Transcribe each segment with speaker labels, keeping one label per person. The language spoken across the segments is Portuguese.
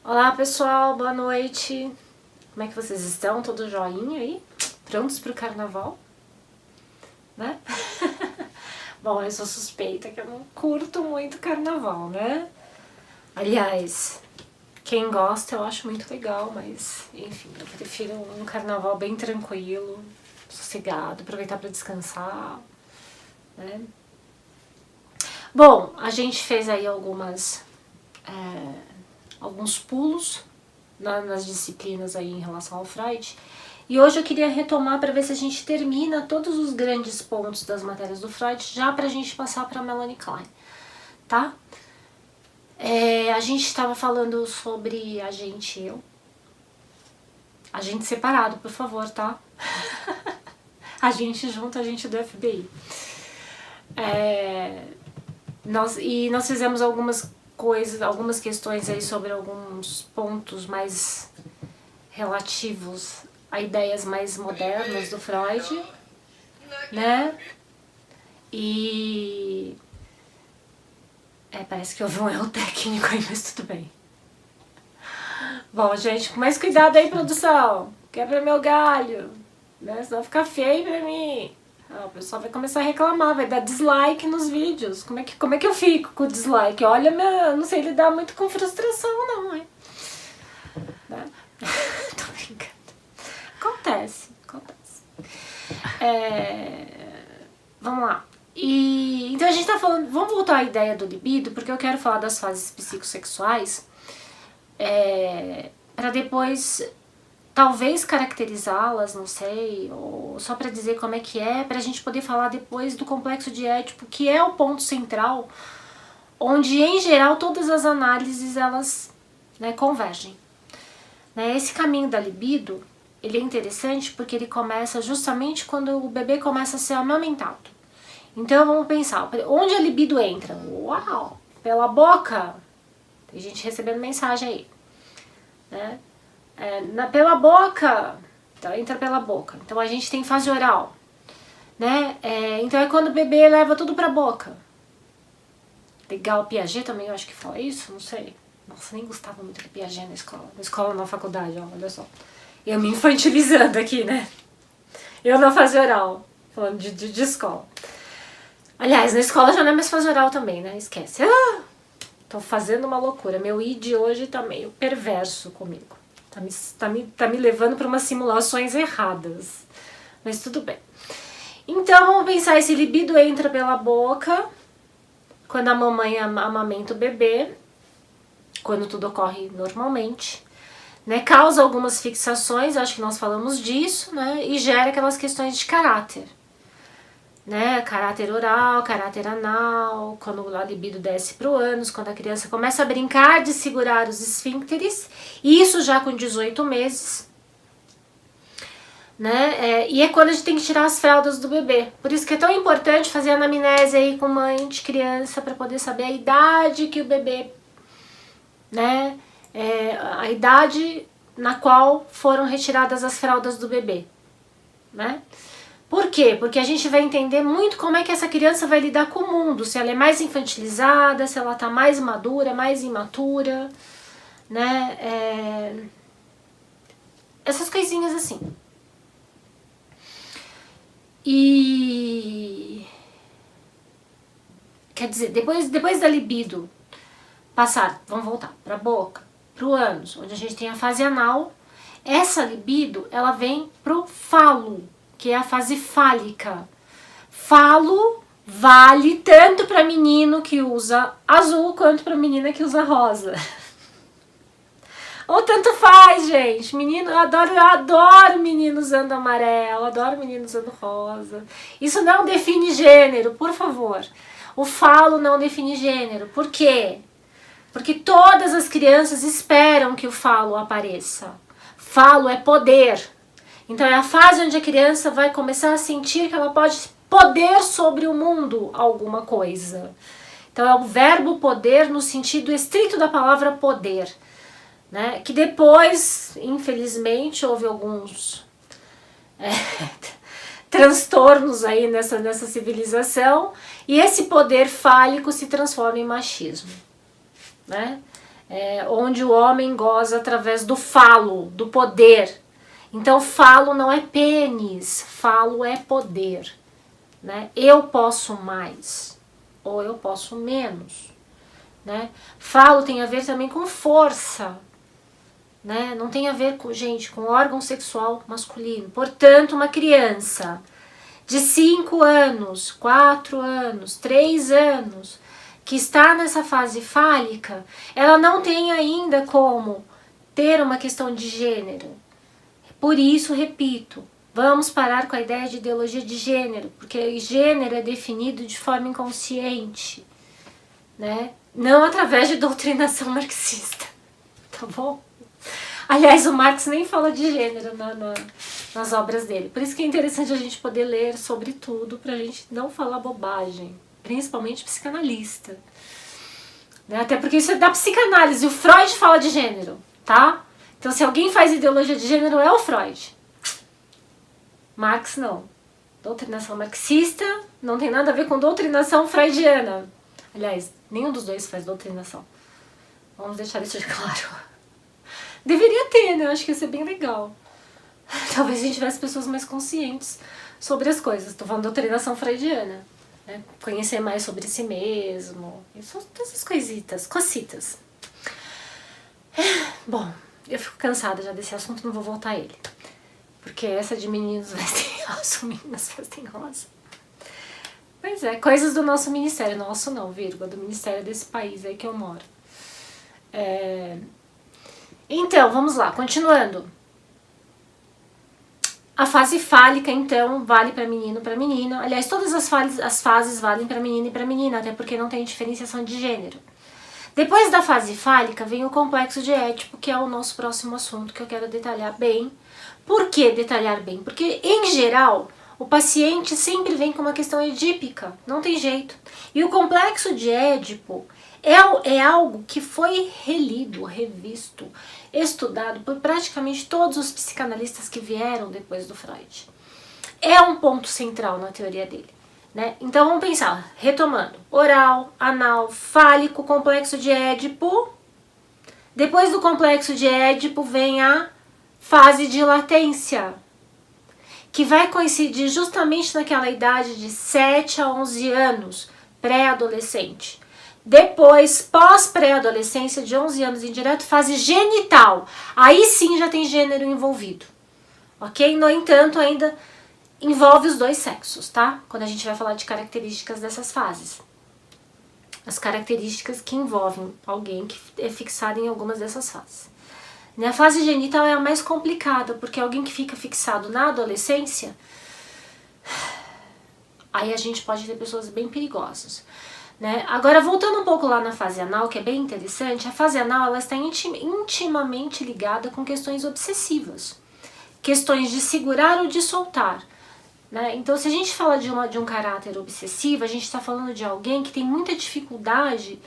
Speaker 1: Olá pessoal, boa noite. Como é que vocês estão? Tudo joinha aí? Prontos pro carnaval? Né? Bom, eu sou suspeita que eu não curto muito carnaval, né? Aliás, quem gosta eu acho muito legal, mas enfim, eu prefiro um carnaval bem tranquilo, sossegado, aproveitar para descansar, né? Bom, a gente fez aí alguns pulos nas disciplinas aí em relação ao Freud. E hoje eu queria retomar para ver se a gente termina todos os grandes pontos das matérias do Freud, já pra gente passar para Melanie Klein, tá? A gente estava falando sobre a gente e eu. A gente separado, por favor, tá? A gente junto, a gente do FBI. Nós fizemos algumas questões aí sobre alguns pontos mais relativos a ideias mais modernas do Freud, né? E parece que houve um erro técnico aí, mas tudo bem. Bom, gente, com mais cuidado aí, produção. Quebra meu galho, né? Senão vai ficar feio pra mim. O pessoal vai começar a reclamar, vai dar dislike nos vídeos. Como é que eu fico com o dislike? Olha, eu não sei lidar muito com frustração, não, hein? Né? Tô brincando. Acontece. Vamos lá. Então a gente tá falando... Vamos voltar à ideia do libido, porque eu quero falar das fases psicossexuais para depois... talvez caracterizá-las, não sei, ou só para dizer como é que pra gente poder falar depois do complexo de Édipo, que é o ponto central, onde em geral todas as análises elas, né, convergem. Né? Esse caminho da libido, ele é interessante porque ele começa justamente quando o bebê começa a ser amamentado. Então vamos pensar, onde a libido entra? Uau! Pela boca! Tem gente recebendo mensagem aí, né? Pela boca, então entra pela boca. Então a gente tem fase oral, né? Então é quando o bebê leva tudo pra boca. Legal, Piaget também, eu acho que fala isso, não sei. Nossa, nem gostava muito de Piaget na escola, na faculdade, ó, olha só. Eu me infantilizando aqui, né? Eu na fase oral, falando de escola. Aliás, na escola já não é mais fase oral também, né? Esquece. Tô fazendo uma loucura. Meu id hoje tá meio perverso comigo. Tá me levando para umas simulações erradas. Mas tudo bem. Então vamos pensar, esse libido entra pela boca, quando a mamãe amamenta o bebê, quando tudo ocorre normalmente, né? Causa algumas fixações, acho que nós falamos disso, né? E gera aquelas questões de caráter. Né, caráter oral, caráter anal, quando a libido desce pro ânus, quando a criança começa a brincar de segurar os esfíncteres, isso já com 18 meses, né, e é quando a gente tem que tirar as fraldas do bebê. Por isso que é tão importante fazer anamnese aí com mãe de criança, para poder saber a idade que o bebê, né, a idade na qual foram retiradas as fraldas do bebê, né. Por quê? Porque a gente vai entender muito como é que essa criança vai lidar com o mundo, se ela é mais infantilizada, se ela tá mais madura, mais imatura, né? Essas coisinhas assim. E... quer dizer, depois da libido passar, vamos voltar pra boca, pro ânus, onde a gente tem a fase anal, essa libido, ela vem pro falo, que é a fase fálica. Falo vale tanto para menino que usa azul quanto para menina que usa rosa. Ou tanto faz, gente. Menino, eu adoro menino usando amarelo, adoro menino usando rosa. Isso não define gênero, por favor. O falo não define gênero. Por quê? Porque todas as crianças esperam que o falo apareça. Falo é poder. Então é a fase onde a criança vai começar a sentir que ela pode poder sobre o mundo alguma coisa. Então é o verbo poder no sentido estrito da palavra poder, né? Que depois, infelizmente, houve alguns transtornos aí nessa civilização e esse poder fálico se transforma em machismo, né? onde o homem goza através do falo, do poder. Então falo não é pênis, falo é poder, né? Eu posso mais, ou eu posso menos, né? Falo tem a ver também com força, né? Não tem a ver com, gente, com órgão sexual masculino. Portanto, uma criança de 5 anos, 4 anos, 3 anos, que está nessa fase fálica, ela não tem ainda como ter uma questão de gênero. Por isso, repito, vamos parar com a ideia de ideologia de gênero, porque gênero é definido de forma inconsciente, né? Não através de doutrinação marxista, tá bom? Aliás, o Marx nem fala de gênero nas obras dele. Por isso que é interessante a gente poder ler sobre tudo, pra gente não falar bobagem, principalmente psicanalista. Né? Até porque isso é da psicanálise, o Freud fala de gênero, tá? Então se alguém faz ideologia de gênero é o Freud. Marx não. Doutrinação marxista não tem nada a ver com doutrinação freudiana. Aliás, nenhum dos dois faz doutrinação. Vamos deixar isso de claro. Deveria ter, né? Eu acho que ia ser bem legal. Talvez a gente tivesse pessoas mais conscientes sobre as coisas. Estou falando de doutrinação freudiana. Né? Conhecer mais sobre si mesmo. Isso, essas cositas. Bom, eu fico cansada já desse assunto, não vou voltar a ele. Porque essa de meninos vestem rosa, meninas vestem rosa. Pois é, coisas do nosso ministério. Nosso não, vírgula, do ministério desse país aí que eu moro. Então, vamos lá, continuando. A fase fálica, então, vale para menino e para menina. Aliás, todas as fases valem para menino e para menina, até porque não tem diferenciação de gênero. Depois da fase fálica vem o complexo de Édipo, que é o nosso próximo assunto, que eu quero detalhar bem. Por que detalhar bem? Porque, em geral, o paciente sempre vem com uma questão edípica, não tem jeito. E o complexo de Édipo é algo que foi relido, revisto, estudado por praticamente todos os psicanalistas que vieram depois do Freud. É um ponto central na teoria dele. Né? Então vamos pensar, retomando, oral, anal, fálico, complexo de Édipo. Depois do complexo de Édipo vem a fase de latência, que vai coincidir justamente naquela idade de 7 a 11 anos, pré-adolescente. Depois, pós-pré-adolescência, de 11 anos em direto, fase genital. Aí sim já tem gênero envolvido, ok? No entanto, ainda envolve os dois sexos, tá? Quando a gente vai falar de características dessas fases. As características que envolvem alguém que é fixado em algumas dessas fases. A fase genital é a mais complicada, porque alguém que fica fixado na adolescência, aí a gente pode ter pessoas bem perigosas. Né? Agora, voltando um pouco lá na fase anal, que é bem interessante, a fase anal ela está intimamente ligada com questões obsessivas. Questões de segurar ou de soltar. Né? Então, se a gente fala de um caráter obsessivo, a gente está falando de alguém que tem muita dificuldade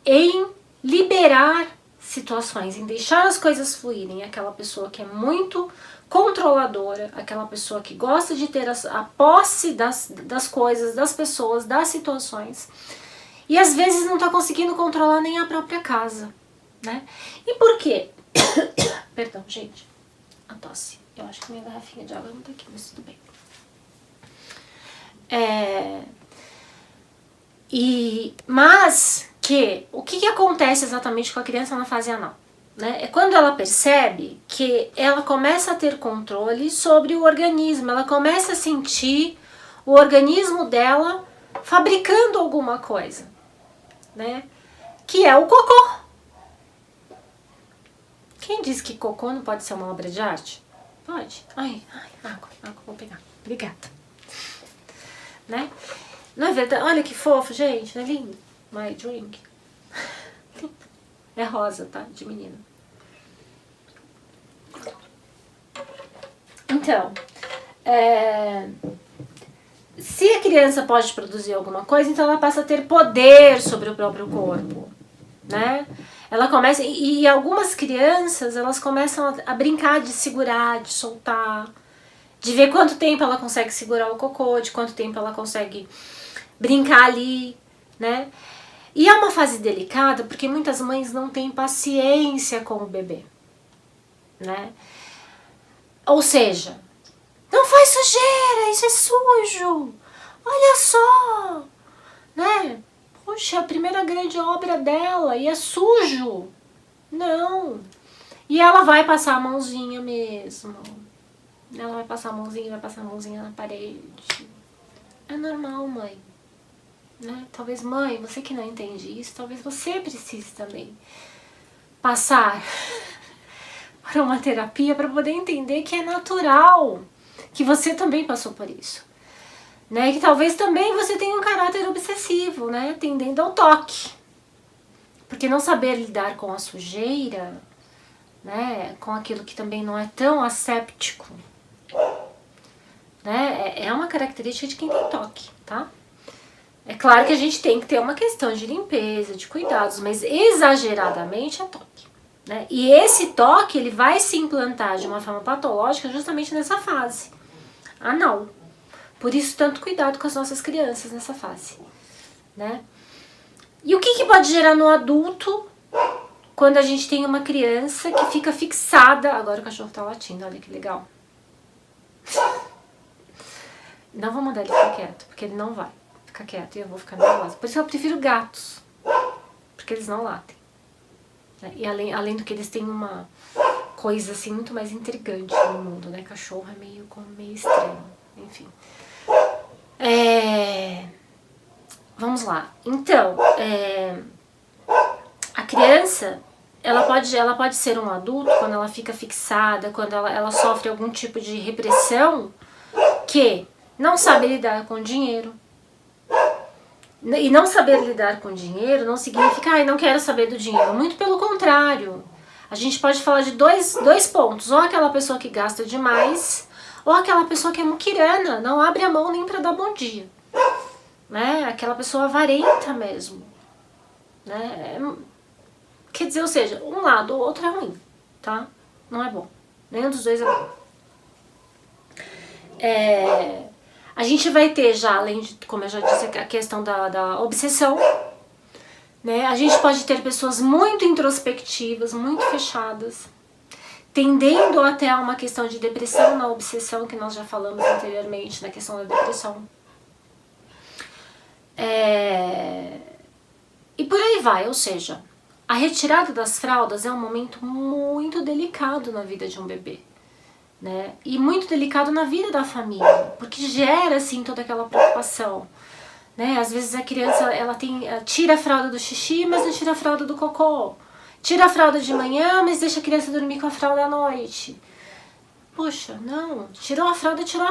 Speaker 1: em liberar situações, em deixar as coisas fluírem. Aquela pessoa que é muito controladora, aquela pessoa que gosta de ter a posse das coisas, das pessoas, das situações, e às vezes não está conseguindo controlar nem a própria casa. Né? E por quê? Perdão, gente, a tosse. Eu acho que minha garrafinha de água não está aqui, mas tudo bem. Mas o que acontece exatamente com a criança na fase anal? Né? É quando ela percebe que ela começa a ter controle sobre o organismo, ela começa a sentir o organismo dela fabricando alguma coisa, né? Que é o cocô. Quem diz que cocô não pode ser uma obra de arte? Pode. Ai, água, vou pegar. Obrigada. Né? Não é verdade? Olha que fofo, gente, não é lindo? My drink. É rosa, tá? De menina. Então, se a criança pode produzir alguma coisa, então ela passa a ter poder sobre o próprio corpo, né? Ela começa, e algumas crianças, elas começam a brincar de segurar, de soltar, de ver quanto tempo ela consegue segurar o cocô, de quanto tempo ela consegue brincar ali, né? E é uma fase delicada porque muitas mães não têm paciência com o bebê, né? Ou seja, não faz sujeira, isso é sujo, olha só, né? Puxa, a primeira grande obra dela e é sujo. Não. E ela vai passar a mãozinha mesmo. Ela vai passar a mãozinha na parede. É normal, mãe. Né? Talvez, mãe, você que não entende isso, talvez você precise também passar por uma terapia para poder entender que é natural, que você também passou por isso. Né? Que talvez também você tenha um caráter obsessivo, né? Tendendo ao toque. Porque não saber lidar com a sujeira, né? Com aquilo que também não é tão asséptico, né? É uma característica de quem tem toque, tá? É claro que a gente tem que ter uma questão de limpeza, de cuidados, mas exageradamente é toque, né? E esse toque, ele vai se implantar de uma forma patológica justamente nessa fase anal. Por isso, tanto cuidado com as nossas crianças nessa fase, né? E o que pode gerar no adulto quando a gente tem uma criança que fica fixada... Agora o cachorro tá latindo, olha que legal. Não vou mandar ele ficar quieto, porque ele não vai ficar quieto e eu vou ficar nervosa. Por isso eu prefiro gatos, porque eles não latem. Né? E além do que eles têm uma coisa assim muito mais intrigante no mundo, né? Cachorro é meio estranho, enfim. Vamos lá. Então, a criança, ela pode ser um adulto quando ela fica fixada, quando ela sofre algum tipo de repressão, que não sabe lidar com dinheiro. E não saber lidar com dinheiro não significa, não quero saber do dinheiro. Muito pelo contrário. A gente pode falar de dois pontos. Ou aquela pessoa que gasta demais, ou aquela pessoa que é muquirana, não abre a mão nem para dar bom dia. Né? Aquela pessoa avarenta mesmo. Né? Quer dizer, ou seja, um lado ou outro é ruim, tá? Não é bom. Nenhum dos dois é bom. A gente vai ter já, além de, como eu já disse, a questão da obsessão, né? A gente pode ter pessoas muito introspectivas, muito fechadas, tendendo até a uma questão de depressão na obsessão, que nós já falamos anteriormente, na questão da depressão. E por aí vai, ou seja, a retirada das fraldas é um momento muito delicado na vida de um bebê. Né? E muito delicado na vida da família, porque gera assim toda aquela preocupação, né? Às vezes a criança tira a fralda do xixi, mas não tira a fralda do cocô, tira a fralda de manhã, mas deixa a criança dormir com a fralda à noite. Poxa, não, tirou a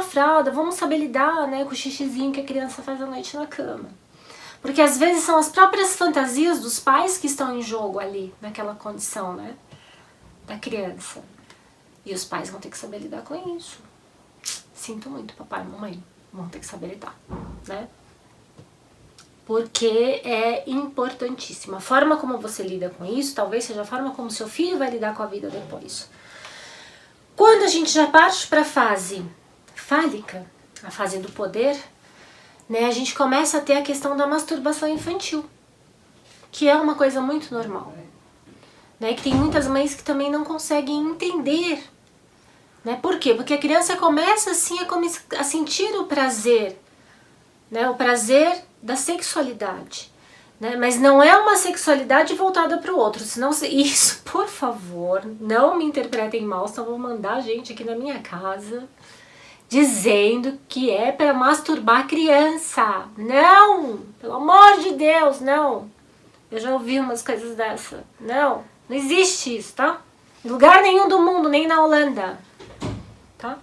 Speaker 1: fralda, vamos saber lidar, né, com o xixizinho que a criança faz à noite na cama, porque às vezes são as próprias fantasias dos pais que estão em jogo ali, naquela condição, né, da criança. E os pais vão ter que saber lidar com isso. Sinto muito, papai e mamãe. Vão ter que saber lidar, né? Porque é importantíssimo. A forma como você lida com isso, talvez seja a forma como seu filho vai lidar com a vida depois. Quando a gente já parte para a fase fálica, a fase do poder, né, a gente começa a ter a questão da masturbação infantil, que é uma coisa muito normal. Né, que tem muitas mães que também não conseguem entender. Né? Por quê? Porque a criança começa assim a sentir o prazer, né? O prazer da sexualidade. Né? Mas não é uma sexualidade voltada para o outro. Senão, isso, por favor, não me interpretem mal, senão vou mandar gente aqui na minha casa dizendo que é para masturbar a criança. Não! Pelo amor de Deus, não! Eu já ouvi umas coisas dessa. Não! Não existe isso, tá? Em lugar nenhum do mundo, nem na Holanda. Tá?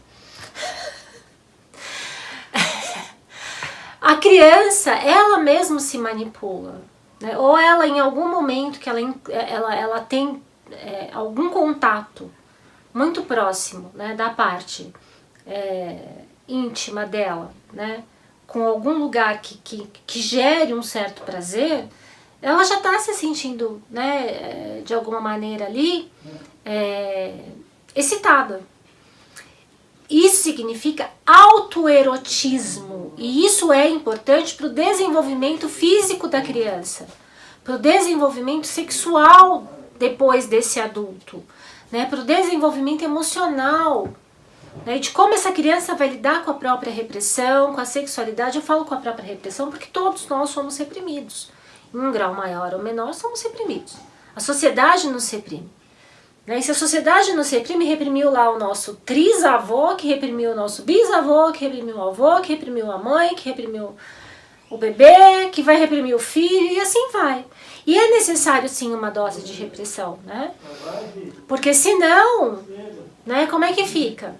Speaker 1: A criança, ela mesma se manipula. Né? Ou ela, em algum momento que ela tem algum contato muito próximo, né, da parte íntima dela, né, com algum lugar que gere um certo prazer, ela já está se sentindo, né, de alguma maneira ali, excitada. Isso significa autoerotismo, e isso é importante para o desenvolvimento físico da criança, para o desenvolvimento sexual depois desse adulto, né? Para o desenvolvimento emocional, né? De como essa criança vai lidar com a própria repressão, com a sexualidade. Eu falo com a própria repressão porque todos nós somos reprimidos. Em um grau maior ou menor, somos reprimidos. A sociedade nos reprime. E se a sociedade nos reprime, reprimiu lá o nosso trisavô, que reprimiu o nosso bisavô, que reprimiu o avô, que reprimiu a mãe, que reprimiu o bebê, que vai reprimir o filho, e assim vai. E é necessário sim uma dose de repressão, né? Porque senão, né, como é que fica?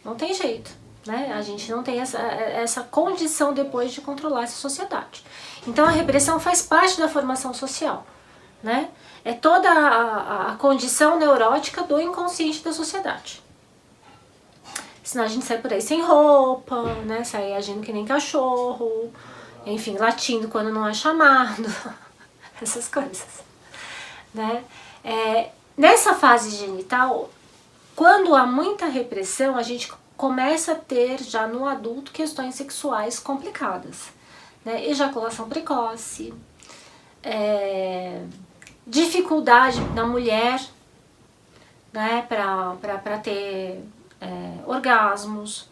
Speaker 1: Não tem jeito, né? A gente não tem essa condição depois de controlar essa sociedade. Então a repressão faz parte da formação social, né? É toda a condição neurótica do inconsciente da sociedade. Senão a gente sai por aí sem roupa, né? Sai agindo que nem cachorro, enfim, latindo quando não é chamado, essas coisas, né? Nessa fase genital, quando há muita repressão, a gente começa a ter já no adulto questões sexuais complicadas, né? Ejaculação precoce, dificuldade na mulher, né, para ter orgasmos,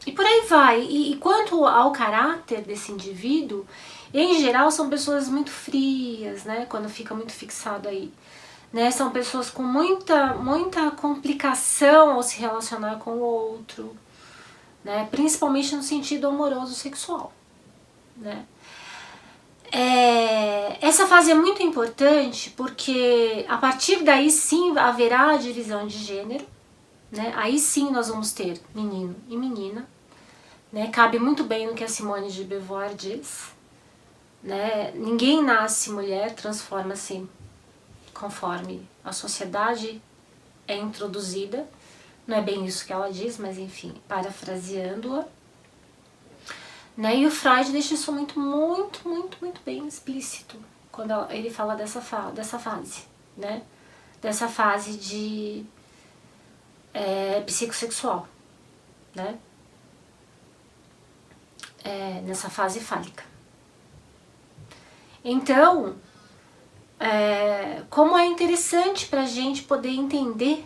Speaker 1: e por aí vai. E quanto ao caráter desse indivíduo, em geral são pessoas muito frias, né, quando fica muito fixado aí, né, são pessoas com muita complicação ao se relacionar com o outro, né, principalmente no sentido amoroso sexual, né. Essa fase é muito importante porque a partir daí sim haverá a divisão de gênero, né? Aí sim nós vamos ter menino e menina, né? Cabe muito bem no que a Simone de Beauvoir diz, né? Ninguém nasce mulher, transforma-se conforme a sociedade é introduzida. Não é bem isso que ela diz, mas enfim, parafraseando-a. Né? E o Freud deixa isso muito bem explícito quando ele fala dessa fase, né? Dessa fase de psicossexual, né? Nessa fase fálica. Então, como é interessante pra gente poder entender,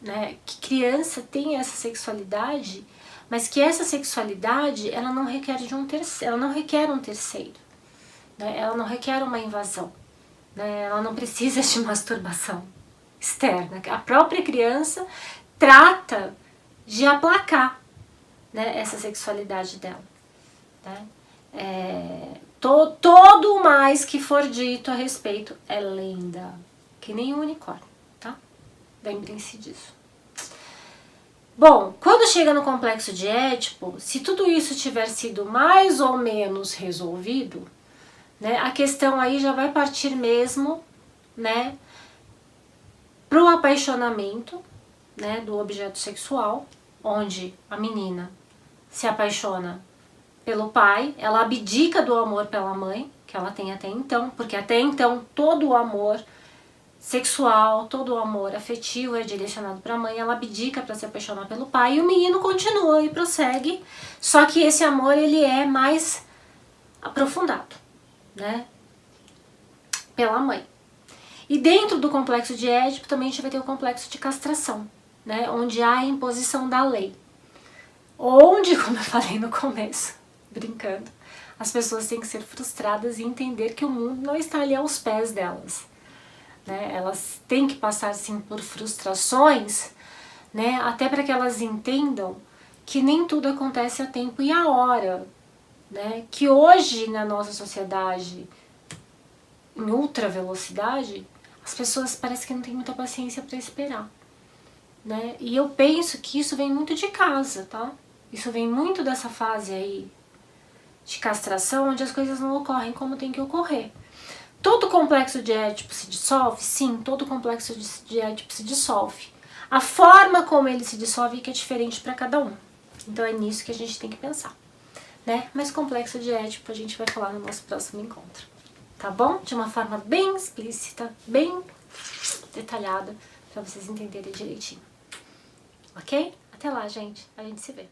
Speaker 1: né, que criança tem essa sexualidade, mas que essa sexualidade ela não requer ela não requer um terceiro, né? Ela não requer uma invasão, né? Ela não precisa de masturbação externa. A própria criança trata de aplacar, né, essa sexualidade dela, né? Todo o mais que for dito a respeito é lenda, que nem um unicórnio, tá? Lembrem-se disso. Bom, quando chega no complexo de Édipo, se tudo isso tiver sido mais ou menos resolvido, né, a questão aí já vai partir mesmo, né, para o apaixonamento, né, do objeto sexual, onde a menina se apaixona pelo pai, ela abdica do amor pela mãe, que ela tem até então, porque até então todo o amor sexual, todo o amor afetivo é direcionado para a mãe, ela abdica para se apaixonar pelo pai, e o menino continua e prossegue, só que esse amor ele é mais aprofundado, né, pela mãe. E dentro do complexo de Édipo também a gente vai ter o complexo de castração, né, onde há a imposição da lei, onde, como eu falei no começo, brincando, as pessoas têm que ser frustradas e entender que o mundo não está ali aos pés delas, né? Elas têm que passar sim por frustrações, né? Até para que elas entendam que nem tudo acontece a tempo e a hora, né? Que hoje na nossa sociedade em ultra velocidade as pessoas parecem que não têm muita paciência para esperar, né? E eu penso que isso vem muito de casa, tá? Isso vem muito dessa fase aí de castração, onde as coisas não ocorrem como tem que ocorrer. Todo complexo de Édipo se dissolve? Sim, todo complexo de Édipo se dissolve. A forma como ele se dissolve é que é diferente para cada um. Então é nisso que a gente tem que pensar, né? Mas complexo de Édipo a gente vai falar no nosso próximo encontro, tá bom? De uma forma bem explícita, bem detalhada, para vocês entenderem direitinho. Ok? Até lá, gente. A gente se vê.